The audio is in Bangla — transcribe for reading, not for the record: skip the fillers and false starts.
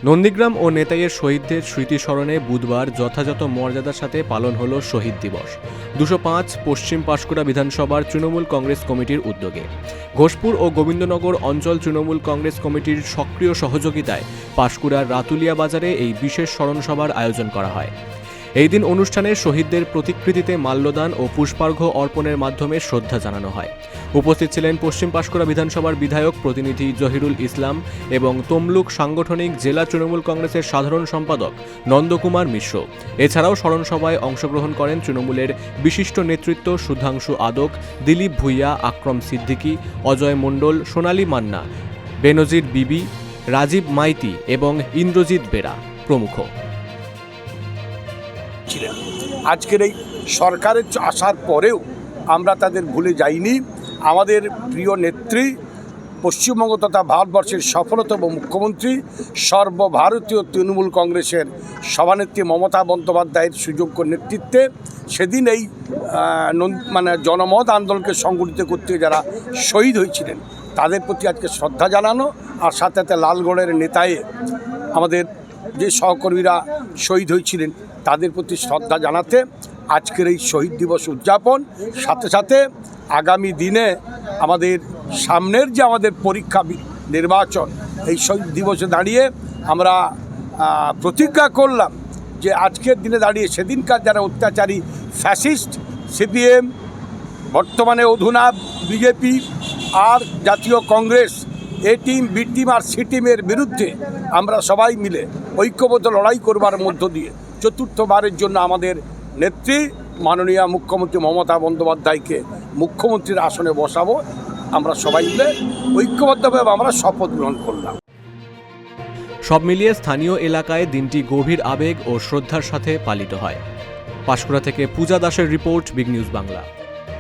নন্দীগ্রাম ও নেতাইয়ের শহীদদের স্মৃতিস্মরণে বুধবার যথাযথ মর্যাদার সাথে পালন হল শহীদ দিবস। 205 পশ্চিম পাঁশকুড়া বিধানসভার তৃণমূল কংগ্রেস কমিটির উদ্যোগে ঘোষপুর ও গোবিন্দনগর অঞ্চল তৃণমূল কংগ্রেস কমিটির সক্রিয় সহযোগিতায় পাঁশকুড়ার রাতুলিয়া বাজারে এই বিশেষ স্মরণসভার আয়োজন করা হয়। এই দিন অনুষ্ঠানে শহীদদের প্রতিকৃতিতে মাল্যদান ও পুষ্পার্ঘ্য অর্পণের মাধ্যমে শ্রদ্ধা জানানো হয়। উপস্থিত ছিলেন পশ্চিম পাঁশকুড়া বিধানসভার বিধায়ক প্রতিনিধি জহিরুল ইসলাম এবং তমলুক সাংগঠনিক জেলা তৃণমূল কংগ্রেসের সাধারণ সম্পাদক নন্দকুমার মিশ্র। এছাড়াও স্মরণসভায় অংশগ্রহণ করেন তৃণমূলের বিশিষ্ট নেতৃত্ব সুধাংশু আদক, দিলীপ ভুইয়া, আকরম সিদ্দিকী, অজয় মণ্ডল, সোনালী মান্না, বেনজির বিবি, রাজীব মাইতি এবং ইন্দ্রজিৎ বেরা প্রমুখ। আজকের এই সরকারের আসার পরেও আমরা তাদের ভুলে যাইনি। আমাদের প্রিয় নেত্রী, পশ্চিমবঙ্গ তথা ভারতবর্ষের সফলতম মুখ্যমন্ত্রী, সর্বভারতীয় তৃণমূল কংগ্রেসের সভানেত্রী মমতা বন্দ্যোপাধ্যায়ের সুযোগ্য নেতৃত্বে সেদিন এই জনমত আন্দোলনকে সংগঠিত করতে যারা শহীদ হয়েছিলেন তাদের প্রতি আজকে শ্রদ্ধা জানানো, আর সাথে সাথে লালগড়ের নেতায়ে আমাদের যে সহকর্মীরা শহীদ হয়েছিলেন তাদের প্রতি শ্রদ্ধা জানাতে আজকের এই শহীদ দিবস উদযাপন। সাথে সাথে আগামী দিনে আমাদের সামনের যে আমাদের পরীক্ষা নির্বাচন, এই শহীদ দিবসে দাঁড়িয়ে আমরা প্রতিজ্ঞা করলাম যে আজকের দিনে দাঁড়িয়ে সেদিনকার যারা অত্যাচারী ফ্যাসিস্ট সিপিএম, বর্তমানে অধুনা বিজেপি আর জাতীয় কংগ্রেস, এ টিম, বি টিম আর সি টিমের বিরুদ্ধে আমরা সবাই মিলে ঐক্যবদ্ধ লড়াই করবার মধ্য দিয়ে চতুর্থবারের জন্য আমাদের নেত্রী মাননীয় মুখ্যমন্ত্রী মমতা বন্দ্যোপাধ্যায়কে মুখ্যমন্ত্রীর আসনে বসাবো। আমরা সবাই মিলে ঐক্যবদ্ধভাবে আমরা শপথ গ্রহণ করলাম। সব মিলিয়ে স্থানীয় এলাকায় দিনটি গভীর আবেগ ও শ্রদ্ধার সাথে পালিত হয়। পাঁশকুড়া থেকে পূজা দাসের রিপোর্ট, বিগ নিউজ বাংলা।